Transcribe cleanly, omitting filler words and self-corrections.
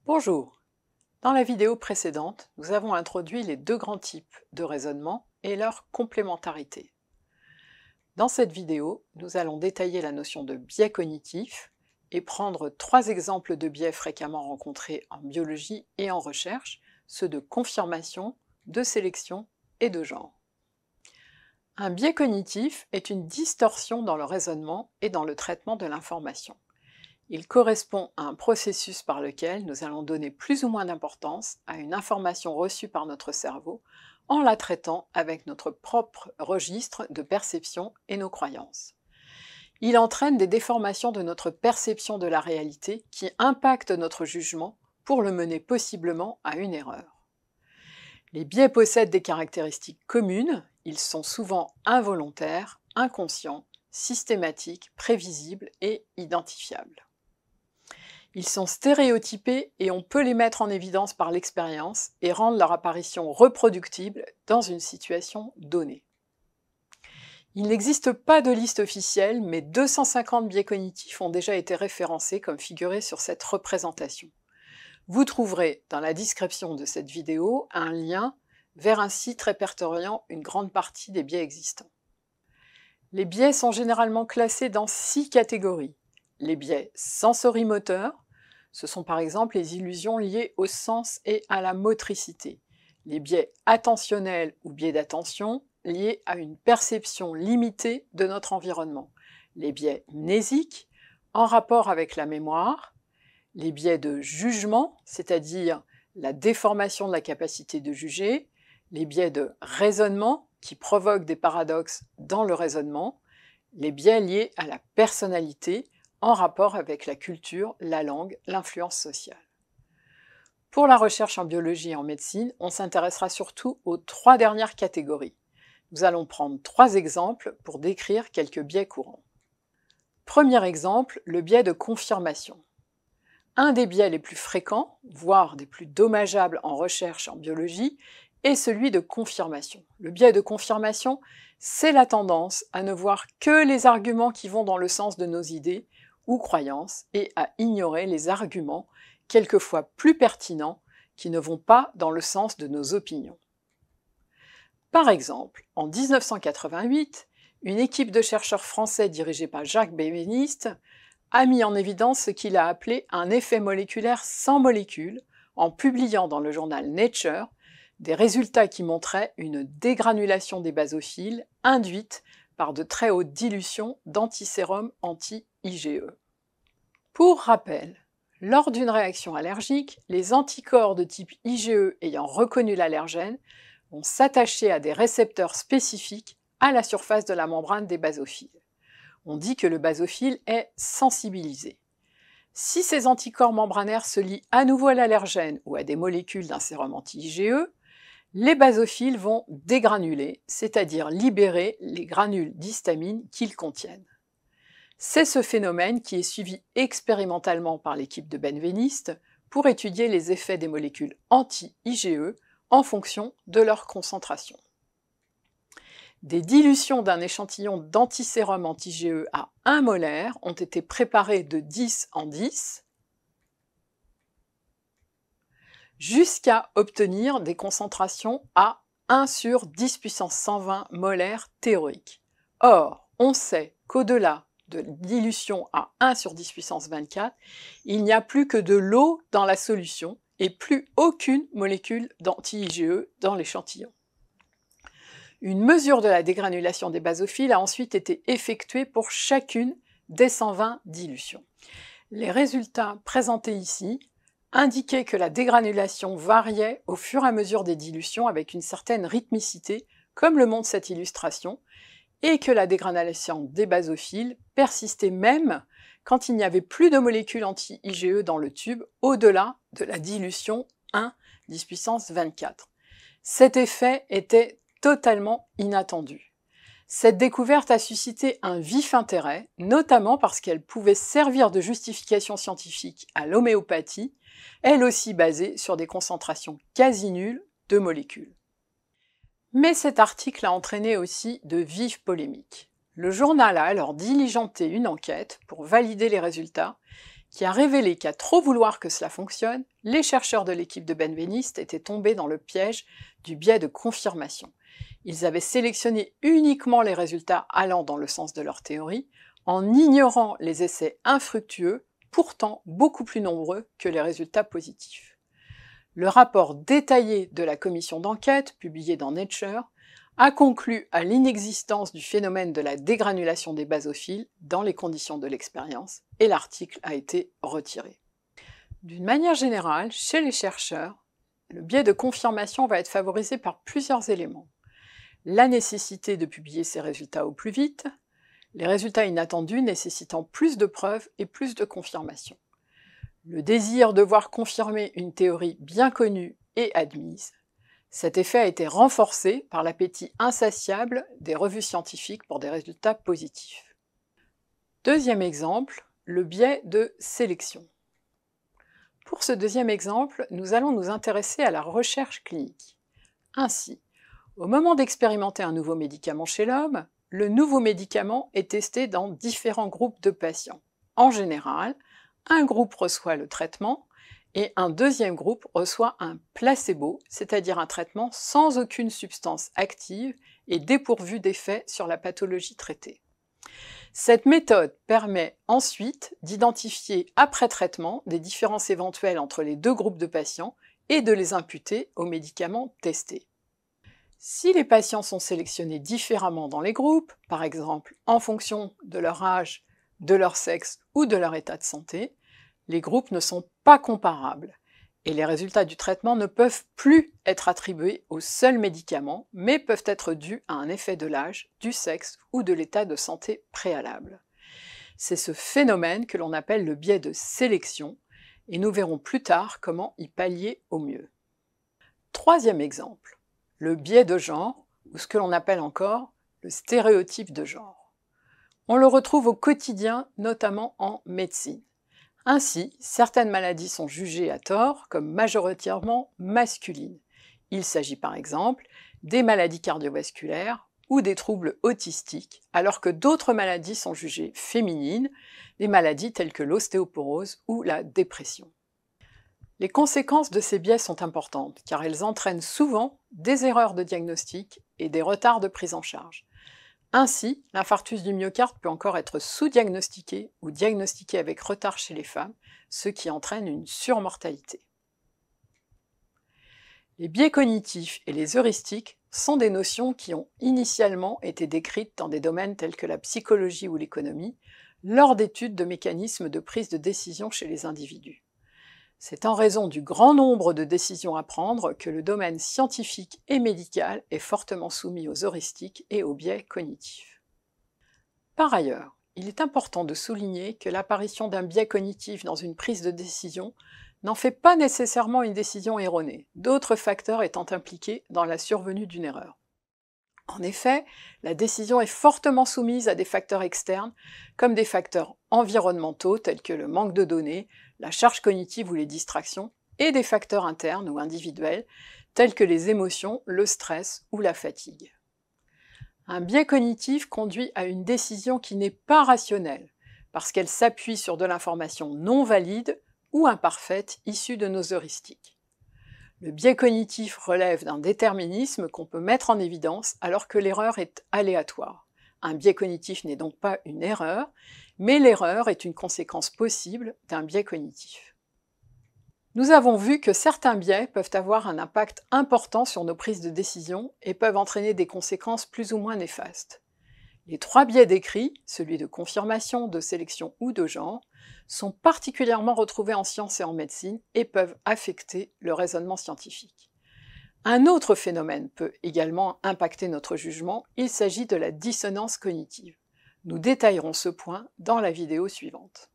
Bonjour. Dans la vidéo précédente, nous avons introduit les deux grands types de raisonnement et leur complémentarité. Dans cette vidéo, nous allons détailler la notion de biais cognitif et prendre trois exemples de biais fréquemment rencontrés en biologie et en recherche, ceux de confirmation, de sélection et de genre. Un biais cognitif est une distorsion dans le raisonnement et dans le traitement de l'information. Il correspond à un processus par lequel nous allons donner plus ou moins d'importance à une information reçue par notre cerveau en la traitant avec notre propre registre de perception et nos croyances. Il entraîne des déformations de notre perception de la réalité qui impactent notre jugement pour le mener possiblement à une erreur. Les biais possèdent des caractéristiques communes, ils sont souvent involontaires, inconscients, systématiques, prévisibles et identifiables. Ils sont stéréotypés et on peut les mettre en évidence par l'expérience et rendre leur apparition reproductible dans une situation donnée. Il n'existe pas de liste officielle, mais 250 biais cognitifs ont déjà été référencés comme figurés sur cette représentation. Vous trouverez dans la description de cette vidéo un lien vers un site répertoriant une grande partie des biais existants. Les biais sont généralement classés dans 6 catégories. Les biais sensorimoteurs, ce sont par exemple les illusions liées au sens et à la motricité. Les biais attentionnels ou biais d'attention, liés à une perception limitée de notre environnement. Les biais mnésiques, en rapport avec la mémoire. Les biais de jugement, c'est-à-dire la déformation de la capacité de juger. Les biais de raisonnement, qui provoquent des paradoxes dans le raisonnement. Les biais liés à la personnalité, en rapport avec la culture, la langue, l'influence sociale. Pour la recherche en biologie et en médecine, on s'intéressera surtout aux 3 dernières catégories. Nous allons prendre 3 exemples pour décrire quelques biais courants. Premier exemple, le biais de confirmation. Un des biais les plus fréquents, voire des plus dommageables en recherche en biologie, est celui de confirmation. Le biais de confirmation, c'est la tendance à ne voir que les arguments qui vont dans le sens de nos idées ou croyances et à ignorer les arguments, quelquefois plus pertinents, qui ne vont pas dans le sens de nos opinions. Par exemple, en 1988, une équipe de chercheurs français dirigée par Jacques Benveniste a mis en évidence ce qu'il a appelé un effet moléculaire sans molécules en publiant dans le journal Nature des résultats qui montraient une dégranulation des basophiles induite par de très hautes dilutions d'antisérum anti-IgE. Pour rappel, lors d'une réaction allergique, les anticorps de type IgE ayant reconnu l'allergène vont s'attacher à des récepteurs spécifiques à la surface de la membrane des basophiles. On dit que le basophile est sensibilisé. Si ces anticorps membranaires se lient à nouveau à l'allergène ou à des molécules d'un sérum anti-IgE, les basophiles vont dégranuler, c'est-à-dire libérer les granules d'histamine qu'ils contiennent. C'est ce phénomène qui est suivi expérimentalement par l'équipe de Benveniste pour étudier les effets des molécules anti-IgE en fonction de leur concentration. Des dilutions d'un échantillon d'antisérum anti-IgE à 1 molaire ont été préparées de 10 en 10 jusqu'à obtenir des concentrations à 1 sur 10 puissance 120 molaires théoriques. Or, on sait qu'au-delà de dilution à 1 sur 10 puissance 24, il n'y a plus que de l'eau dans la solution et plus aucune molécule d'anti-IgE dans l'échantillon. Une mesure de la dégranulation des basophiles a ensuite été effectuée pour chacune des 120 dilutions. Les résultats présentés ici indiquaient que la dégranulation variait au fur et à mesure des dilutions avec une certaine rythmicité, comme le montre cette illustration, et que la dégranulation des basophiles persistait même quand il n'y avait plus de molécules anti-IgE dans le tube au-delà de la dilution 1 10 puissance 24. Cet effet était totalement inattendu. Cette découverte a suscité un vif intérêt, notamment parce qu'elle pouvait servir de justification scientifique à l'homéopathie, elle aussi basée sur des concentrations quasi nulles de molécules. Mais cet article a entraîné aussi de vives polémiques. Le journal a alors diligenté une enquête pour valider les résultats qui a révélé qu'à trop vouloir que cela fonctionne, les chercheurs de l'équipe de Benveniste étaient tombés dans le piège du biais de confirmation. Ils avaient sélectionné uniquement les résultats allant dans le sens de leur théorie, en ignorant les essais infructueux, pourtant beaucoup plus nombreux que les résultats positifs. Le rapport détaillé de la commission d'enquête, publié dans Nature, a conclu à l'inexistence du phénomène de la dégranulation des basophiles dans les conditions de l'expérience, et l'article a été retiré. D'une manière générale, chez les chercheurs, le biais de confirmation va être favorisé par plusieurs éléments. La nécessité de publier ces résultats au plus vite, les résultats inattendus nécessitant plus de preuves et plus de confirmations, le désir de voir confirmer une théorie bien connue et admise. Cet effet a été renforcé par l'appétit insatiable des revues scientifiques pour des résultats positifs. Deuxième exemple, le biais de sélection. Pour ce deuxième exemple, nous allons nous intéresser à la recherche clinique. Ainsi, au moment d'expérimenter un nouveau médicament chez l'homme, le nouveau médicament est testé dans différents groupes de patients. En général, un groupe reçoit le traitement et un deuxième groupe reçoit un placebo, c'est-à-dire un traitement sans aucune substance active et dépourvu d'effet sur la pathologie traitée. Cette méthode permet ensuite d'identifier après traitement des différences éventuelles entre les deux groupes de patients et de les imputer aux médicaments testés. Si les patients sont sélectionnés différemment dans les groupes, par exemple en fonction de leur âge, de leur sexe ou de leur état de santé, les groupes ne sont pas comparables et les résultats du traitement ne peuvent plus être attribués au seul médicament, mais peuvent être dus à un effet de l'âge, du sexe ou de l'état de santé préalable. C'est ce phénomène que l'on appelle le biais de sélection, et nous verrons plus tard comment y pallier au mieux. Troisième exemple, le biais de genre, ou ce que l'on appelle encore le stéréotype de genre. On le retrouve au quotidien, notamment en médecine. Ainsi, certaines maladies sont jugées à tort comme majoritairement masculines. Il s'agit par exemple des maladies cardiovasculaires ou des troubles autistiques, alors que d'autres maladies sont jugées féminines, des maladies telles que l'ostéoporose ou la dépression. Les conséquences de ces biais sont importantes, car elles entraînent souvent des erreurs de diagnostic et des retards de prise en charge. Ainsi, l'infarctus du myocarde peut encore être sous-diagnostiqué ou diagnostiqué avec retard chez les femmes, ce qui entraîne une surmortalité. Les biais cognitifs et les heuristiques sont des notions qui ont initialement été décrites dans des domaines tels que la psychologie ou l'économie, lors d'études de mécanismes de prise de décision chez les individus. C'est en raison du grand nombre de décisions à prendre que le domaine scientifique et médical est fortement soumis aux heuristiques et aux biais cognitifs. Par ailleurs, il est important de souligner que l'apparition d'un biais cognitif dans une prise de décision n'en fait pas nécessairement une décision erronée, d'autres facteurs étant impliqués dans la survenue d'une erreur. En effet, la décision est fortement soumise à des facteurs externes, comme des facteurs environnementaux tels que le manque de données, la charge cognitive ou les distractions, et des facteurs internes ou individuels tels que les émotions, le stress ou la fatigue. Un biais cognitif conduit à une décision qui n'est pas rationnelle, parce qu'elle s'appuie sur de l'information non valide ou imparfaite issue de nos heuristiques. Le biais cognitif relève d'un déterminisme qu'on peut mettre en évidence alors que l'erreur est aléatoire. Un biais cognitif n'est donc pas une erreur, mais l'erreur est une conséquence possible d'un biais cognitif. Nous avons vu que certains biais peuvent avoir un impact important sur nos prises de décision et peuvent entraîner des conséquences plus ou moins néfastes. Les trois biais décrits, celui de confirmation, de sélection ou de genre, sont particulièrement retrouvés en sciences et en médecine et peuvent affecter le raisonnement scientifique. Un autre phénomène peut également impacter notre jugement, il s'agit de la dissonance cognitive. Nous détaillerons ce point dans la vidéo suivante.